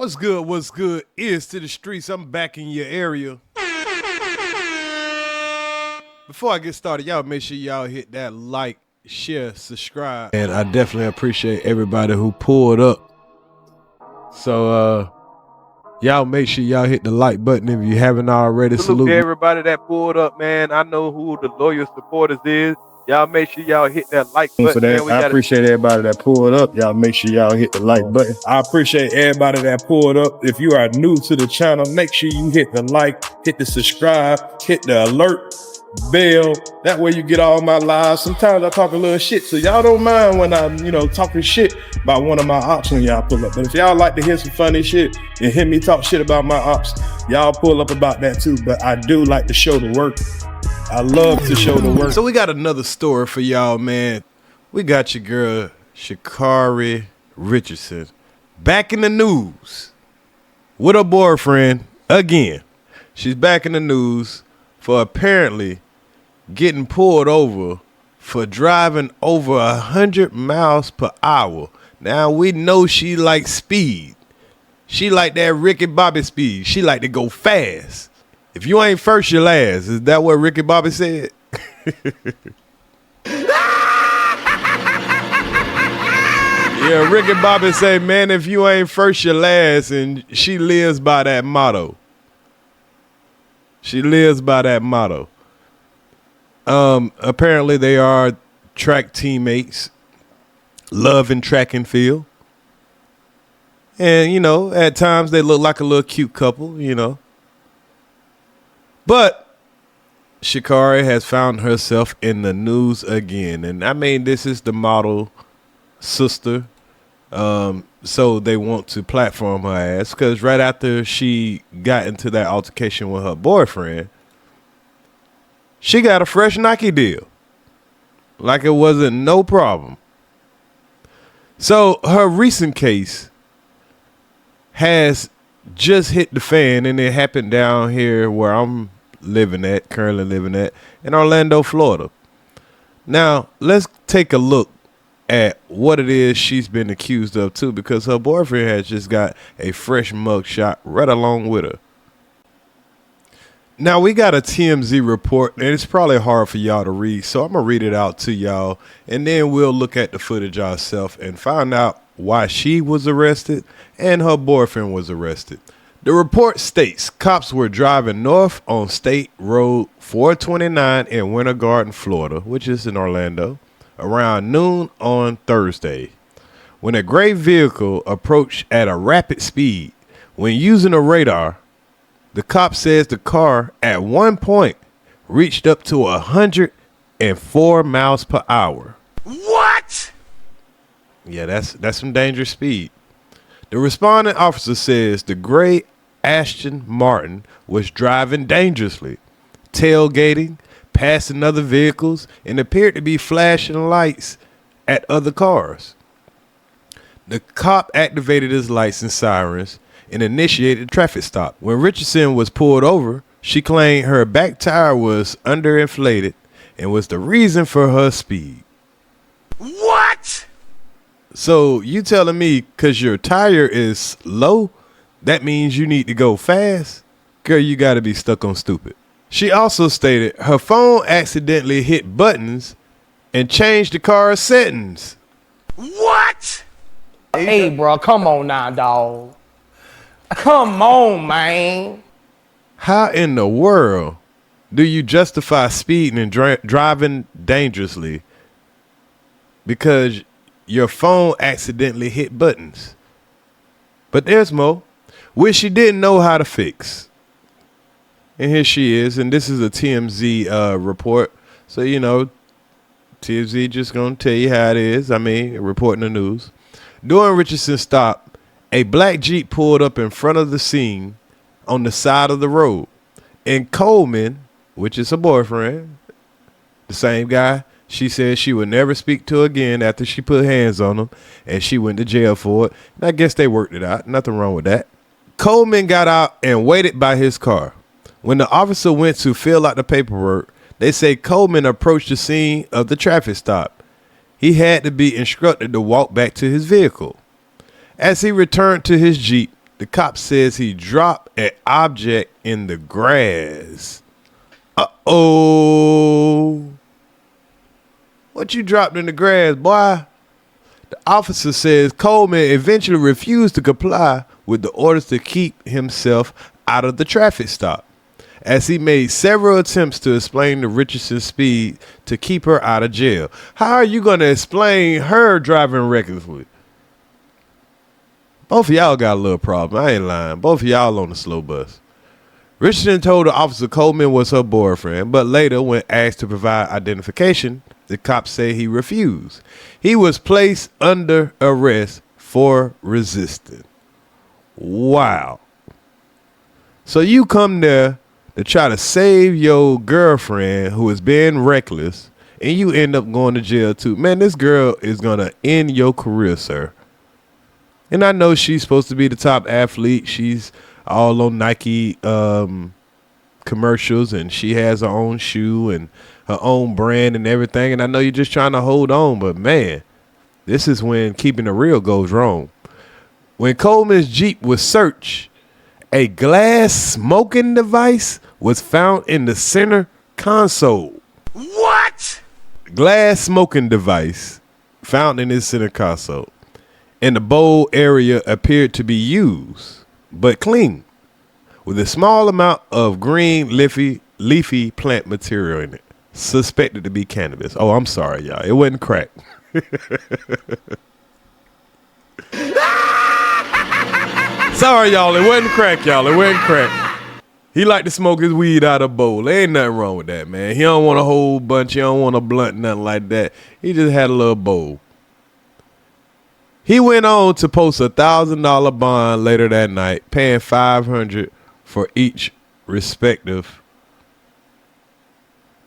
What's good? What's good? Earz to the streets. I'm back in your area. Before I get started, y'all make sure y'all hit that like, share, subscribe. And I definitely appreciate everybody who pulled up. So, y'all make sure y'all hit the like button if you haven't already. Salute to everybody that pulled up, man. I know who the loyal supporters is. Y'all make sure y'all hit that like button. For that, I appreciate everybody that pulled up. Y'all make sure y'all hit the like button. I appreciate everybody that pulled up. If you are new to the channel, make sure you hit the like, hit the subscribe, hit the alert bell. That way you get all my lives. Sometimes I talk a little shit, so y'all don't mind when I'm, talking shit about one of my ops when y'all pull up. But if y'all like to hear some funny shit and hear me talk shit about my ops, y'all pull up about that too. But I do like to show the work. I love to show the work. So we got another story for y'all, man. We got your girl, Sha'Carri Richardson, back in the news with her boyfriend again. She's back in the news for apparently getting pulled over for driving over 100 miles per hour. Now, we know she likes speed. She like that Ricky Bobby speed. She like to go fast. If you ain't first, you're last. Is that what Ricky Bobby said? Yeah, Ricky Bobby say, man, if you ain't first, you're last. And she lives by that motto. She lives by that motto. Apparently they are track teammates, love and track and field. And, at times they look like a little cute couple, But Sha'Carri has found herself in the news again. And I mean, this is the model sister. So they want to platform her ass because right after she got into that altercation with her boyfriend, she got a fresh Nike deal. Like it wasn't no problem. So her recent case has just hit the fan, and it happened down here where I'm currently living at, in Orlando, Florida. Now, let's take a look at what it is she's been accused of too, because her boyfriend has just got a fresh mugshot right along with her. Now, we got a TMZ report, and it's probably hard for y'all to read, so I'm going to read it out to y'all, and then we'll look at the footage ourselves and find out why she was arrested and her boyfriend was arrested. The report states cops were driving north on State Road 429 in Winter Garden, Florida, which is in Orlando, around noon on Thursday, when a gray vehicle approached at a rapid speed. When using a radar, the cop says the car at one point reached up to 104 miles per hour. What? Yeah, that's some dangerous speed. The responding officer says the gray Aston Martin was driving dangerously, tailgating, passing other vehicles, and appeared to be flashing lights at other cars. The cop activated his lights and sirens and initiated a traffic stop. When Richardson was pulled over, she claimed her back tire was underinflated and was the reason for her speed. What? So you telling me because your tire is low, that means you need to go fast? Girl, you got to be stuck on stupid. She also stated her phone accidentally hit buttons and changed the car's settings. What? Hey, bro, come on now, dog. Come on, man. How in the world do you justify speeding and driving dangerously because your phone accidentally hit buttons? But there's more, which she didn't know how to fix. And here she is, and this is a TMZ report. So, TMZ just going to tell you how it is. I mean, reporting the news. During Richardson's stop, a black Jeep pulled up in front of the scene on the side of the road. And Coleman, which is her boyfriend, the same guy she said she would never speak to again after she put hands on him, and she went to jail for it. And I guess they worked it out. Nothing wrong with that. Coleman got out and waited by his car. When the officer went to fill out the paperwork, they say Coleman approached the scene of the traffic stop. He had to be instructed to walk back to his vehicle. As he returned to his Jeep, The cop says he dropped an object in the grass. Uh-oh. What you dropped in the grass, boy? The officer says Coleman eventually refused to comply with the orders to keep himself out of the traffic stop, as he made several attempts to explain to Richardson's speed to keep her out of jail. How are you going to explain her driving recklessly? Both of y'all got a little problem. I ain't lying. Both of y'all on the slow bus. Richardson told the officer Coleman was her boyfriend, but later, when asked to provide identification, the cops say he refused. He was placed under arrest for resisting. Wow. So you come there to try to save your girlfriend who is being reckless, and you end up going to jail too. Man, this girl is going to end your career, sir. And I know she's supposed to be the top athlete. She's all on Nike commercials, and she has her own shoe and her own brand and everything. And I know you're just trying to hold on, but man, this is when keeping it real goes wrong. When Coleman's Jeep was searched, a glass smoking device was found in the center console. What? Glass smoking device found in his center console. And the bowl area appeared to be used, but clean, with a small amount of green leafy plant material in it, suspected to be cannabis. Oh, I'm sorry, y'all. It wasn't crack. Sorry, y'all. It wasn't crack, y'all. It wasn't crack. He liked to smoke his weed out of a bowl. There ain't nothing wrong with that, man. He don't want a whole bunch. He don't want a blunt, nothing like that. He just had a little bowl. He went on to post $1,000 bond later that night, paying $500 for each respective.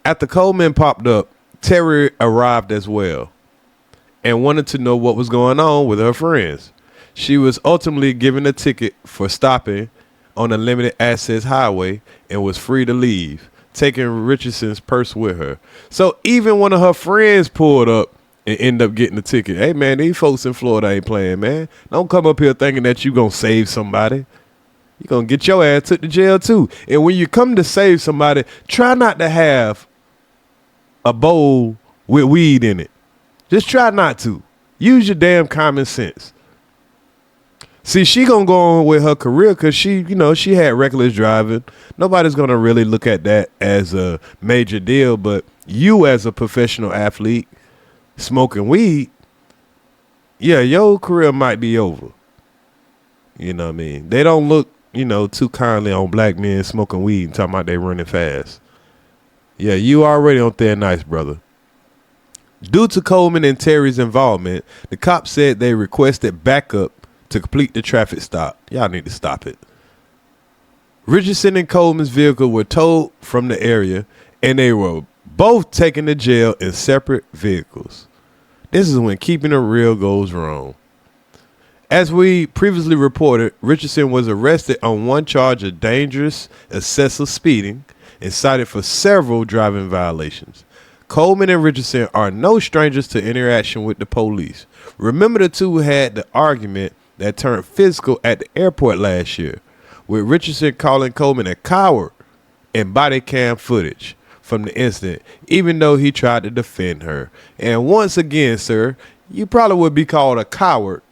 After Coleman popped up, Terry arrived as well and wanted to know what was going on with her friends. She was ultimately given a ticket for stopping on a limited access highway and was free to leave, taking Richardson's purse with her. So even one of her friends pulled up and end up getting the ticket. Hey, man, these folks in Florida ain't playing, man. Don't come up here thinking that you going to save somebody. You're going to get your ass took to jail, too. And when you come to save somebody, try not to have a bowl with weed in it. Just try not to. Use your damn common sense. See, she going to go on with her career because she had reckless driving. Nobody's going to really look at that as a major deal. But you as a professional athlete, smoking weed, yeah, your career might be over. You know what I mean? They don't look, too kindly on black men smoking weed and talking about they running fast. Yeah, you already on thin nice, brother. Due to Coleman and Terry's involvement, the cops said they requested backup to complete the traffic stop. Y'all need to stop it. Richardson and Coleman's vehicle were towed from the area, and they were both taken to jail in separate vehicles. This is when keeping it real goes wrong. As we previously reported, Richardson was arrested on one charge of dangerous, excessive speeding and cited for several driving violations. Coleman and Richardson are no strangers to interaction with the police. Remember, the two had the argument that turned physical at the airport last year, with Richardson calling Coleman a coward in body cam footage from the incident, even though he tried to defend her. And once again, sir, you probably would be called a coward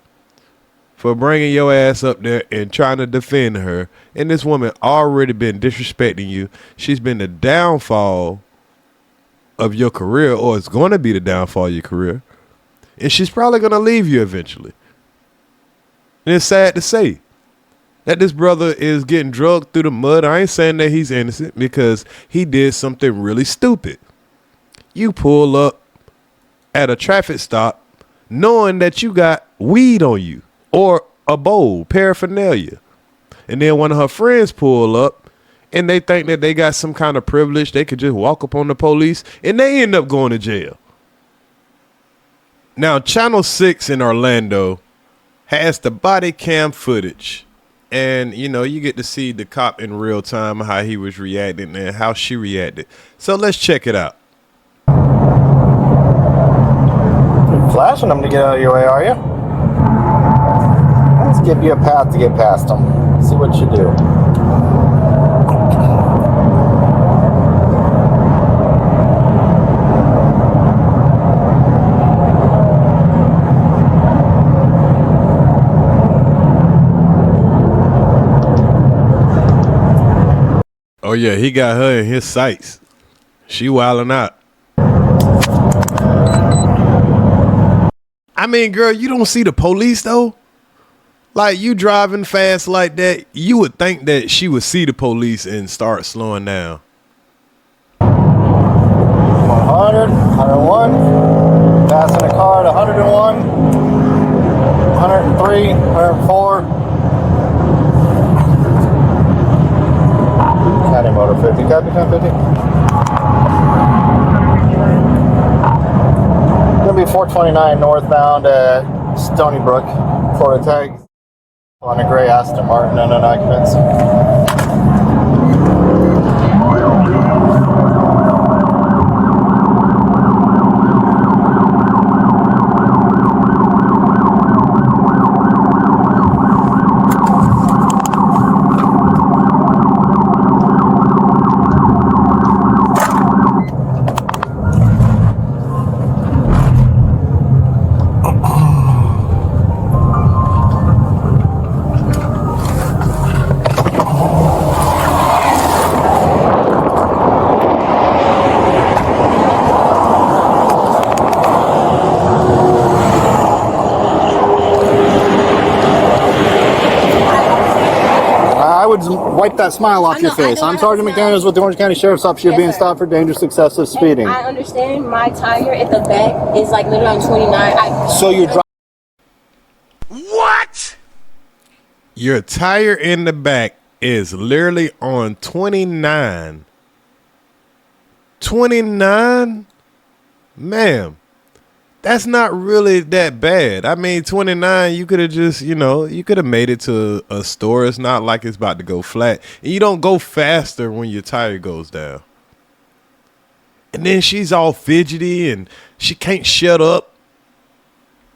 for bringing your ass up there and trying to defend her. And this woman already been disrespecting you. She's been the downfall of your career, or it's going to be the downfall of your career. And she's probably going to leave you eventually. And it's sad to say that this brother is getting drugged through the mud. I ain't saying that he's innocent, because he did something really stupid. You pull up at a traffic stop knowing that you got weed on you or a bowl, paraphernalia. And then one of her friends pull up and they think that they got some kind of privilege. They could just walk up on the police and they end up going to jail. Now, Channel 6 in Orlando has the body cam footage. And, you get to see the cop in real time, how he was reacting and how she reacted. So let's check it out. Flashing them to get out of your way, are you? That's give you a path to get past them. See what you do. Oh yeah, he got her in his sights. She wilding out. I mean, girl, you don't see the police though? Like, you driving fast like that, you would think that she would see the police and start slowing down. 100, 101, passing a car at 101, 103, 104. County Motor 50, copy 1050. Gonna be 429 northbound at Stony Brook, Florida tag. On a gray Aston Martin and an occupants. Wipe that smile off your face. I'm Sergeant McDaniels with the Orange County Sheriff's Office. You're being stopped for dangerous excessive speeding. I understand my tire at the back is like literally on 29. So you're driving. What? Your tire in the back is literally on 29. 29? Ma'am, that's not really that bad. I mean, 29, you could have just, you could have made it to a store. It's not like it's about to go flat. And you don't go faster when your tire goes down. And then she's all fidgety and she can't shut up.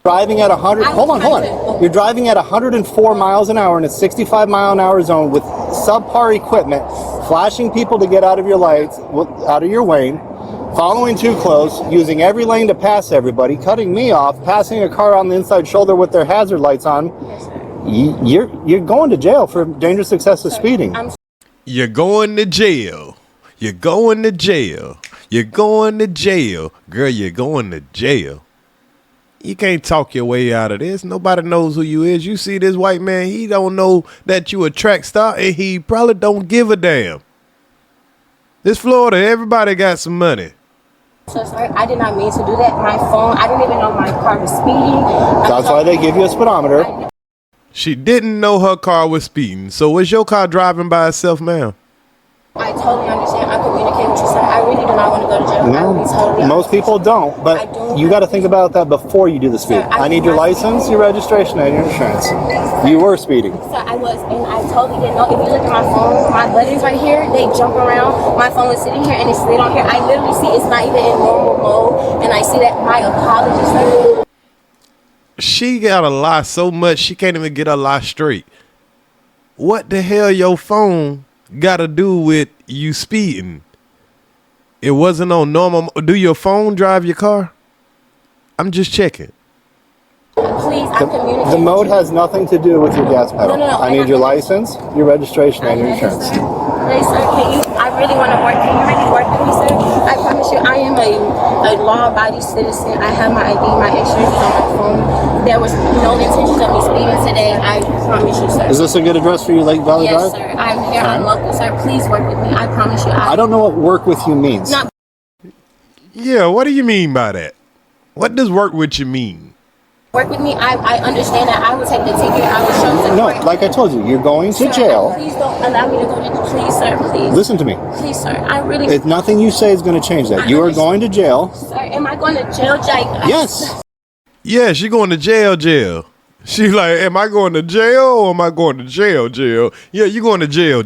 Driving at 100. Hold on. You're driving at 104 miles an hour in a 65 mile an hour zone with subpar equipment, flashing people to get out of your lights, out of your lane. Following too close, using every lane to pass everybody, cutting me off, passing a car on the inside shoulder with their hazard lights on. You're going to jail for dangerous excessive speeding. You're going to jail. You're going to jail. You're going to jail. Girl, you're going to jail. You can't talk your way out of this. Nobody knows who you is. You see this white man, he don't know that you a track star, and he probably don't give a damn. This Florida, everybody got some money. So sorry, I did not mean to do that. My phone, I didn't even know my car was speeding. That's why they give you a speedometer. She didn't know her car was speeding. So was your car driving by itself, ma'am? I totally understand. I communicate with you, sir. I really do not want to go to jail. No, most people don't, but you got to think about that before you do the speed. I need your license, your registration, and your insurance. You were speeding. Sir, I was, and I totally didn't know. If you look at my phone, my buttons right here, they jump around. My phone is sitting here, and it's slid on here. I literally see it's not even in normal mode, and I see that. My apologies, sir. She got to lie so much, she can't even get her lie straight. What the hell your phone got to do with you speeding? It wasn't on normal. Do your phone drive your car? I'm just checking. Please, I'm communicating. The mode has nothing to do with your gas pedal. No. I need your license, your registration, and your insurance. Please, sir, I really want to work. Can you really work with me, sir? I promise you, I am a law-abiding citizen. I have my ID, my insurance on my phone. There was no intention of me speeding today. I promise you, sir. Is this a good address for you, Lake Valley Drive? Yes, sir. I'm here. I'm local, sir. Please work with me. I promise you. I don't know what work with you means. Not. Yeah, what do you mean by that? What does work with you mean? Work with me. I understand that. I will take the ticket. I will show the No, like I told you, you're going to jail. Please don't allow me to go to jail. Please, sir. Please. Listen to me. Please, sir. I really. Nothing you say is going to change that. You are going to jail. Sir, am I going to jail, Jake? Yes. Yeah, she going to jail. She like, am I going to jail or am I going to jail? Yeah, you going to jail.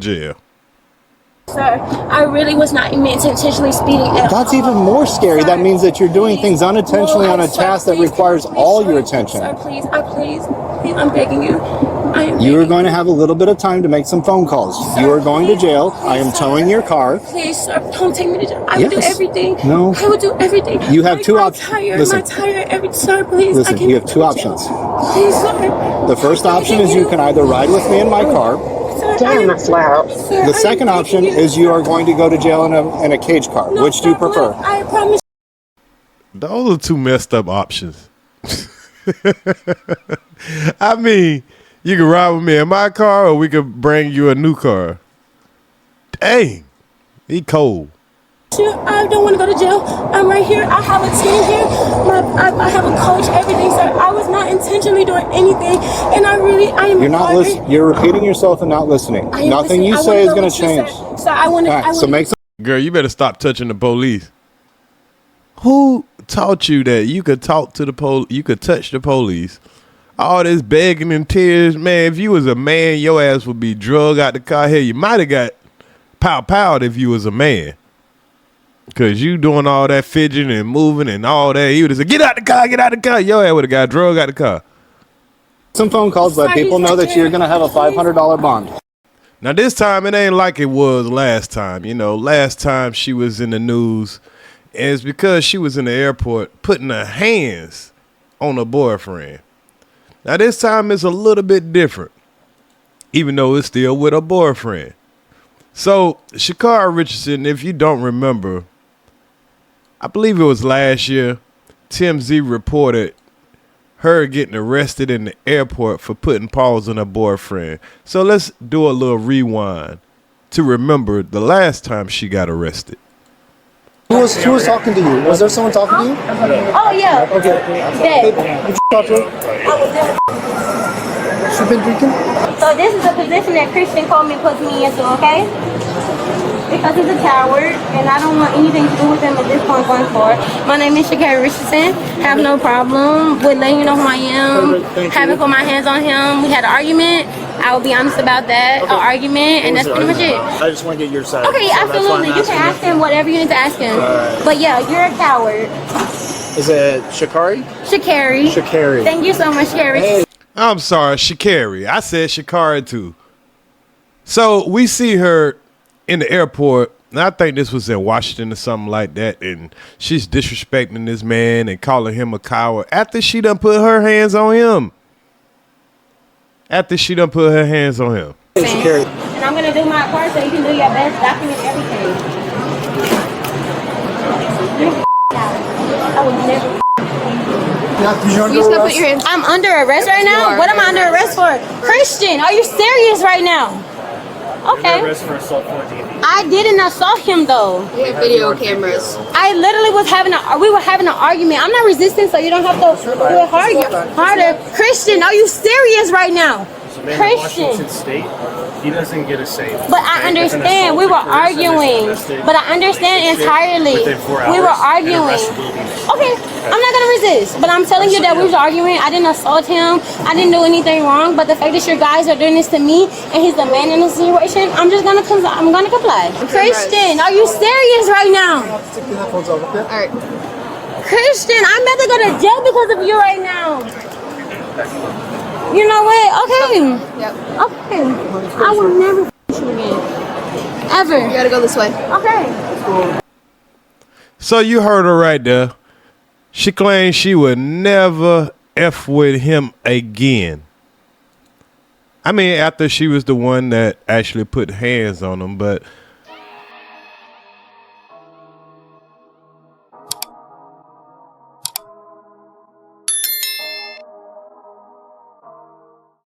Sir, I really was not meant to intentionally speeding at That's all. even more scary. Sir, that means that you're doing things unintentionally on a sir, task that please, requires please, all your sir, attention. Sir, please, I'm begging you. You are going to have a little bit of time to make some phone calls. Sir, you are going to jail. I am towing your car. Please, sir, don't take me to jail. I will do everything. No. I will do everything. You have two options. Listen. My tire, sir, please. Listen, you have two options. Please, sir. The first option is you can either ride with me in my car. Damn, that's loud. The second option is you are going to go to jail in a cage car. No, which do you prefer? I promise. Those are two messed up options. I mean, you can ride with me in my car or we could bring you a new car. Dang, he cold. I don't want to go to jail. I'm right here. I have a team here. I have a coach, everything, sir. I was not intentionally doing anything. And I am. You're not listening. You're repeating yourself and not listening. Nothing you say is going to change. So I want to. So make some. Girl, you better stop touching the police. Who taught you that you could talk to the police, you could touch the police? All this begging and tears, man. If you was a man, your ass would be drug out the car. Hell, you might have got pow-powed if you was a man. Cause you doing all that fidgeting and moving and all that. You would have said, get out the car, get out the car. Your ass would have got drug out the car. Some phone calls, let people know that you're going to have a $500 bond. Now this time it ain't like it was last time. You know, last time she was in the news, and it's because she was in the airport putting her hands on her boyfriend. Now this time it's a little bit different, even though it's still with her boyfriend. So Sha'Carri Richardson, if you don't remember, I believe it was last year, TMZ reported her getting arrested in the airport for putting paws on her boyfriend. So let's do a little rewind to remember the last time she got arrested. Who was talking to you? Was there someone talking to you? Oh, yeah. Okay. Dead. Talk to her? She's been drinking? So this is a position that Christian Coleman puts me into, okay? Because he's a coward, and I don't want anything to do with him at this point going forward. My name is Sha'Carri Richardson. Have no problem with letting you know who I am. Having put my hands on him. We had an argument. I will be honest about that. Okay. An argument, and that's pretty much it. I just want to get your side. Okay, so absolutely. You can ask him whatever you need to ask him. But yeah, you're a coward. Is it Sha'Carri? Sha'Carri. Sha'Carri. Thank you so much, Sha'Carri. Hey. I'm sorry, Sha'Carri. I said Sha'Carri too. So we see her in the airport, and I think this was in Washington or something like that, and she's disrespecting this man and calling him a coward after she done put her hands on him. After she done put her hands on him. Sha'Carri. And I'm going to do my part so you can do your best, document everything. I would never. I'm under arrest right now? What am I under arrest for? Christian, are you serious right now? Okay. I didn't assault him though. We have video cameras. I literally was we were having an argument. I'm not resisting, so you don't have to do it harder. Christian, are you serious right now? Christian. State, he doesn't get a say. But I understand we were arguing. But I understand entirely. We were arguing. Okay, I'm not gonna resist. But I'm telling you that we was arguing. I didn't assault him. I didn't do anything wrong. But the fact that your guys are doing this to me and he's the man in the situation, I'm gonna comply. Christian, are you serious right now? Alright. Christian, I'm about to go to jail because of you right now. You know what? Okay. Yep. Okay. I will never you again. Ever. You gotta go this way. Okay. So you heard her right there. She claims she would never F with him again. I mean, after she was the one that actually put hands on him, but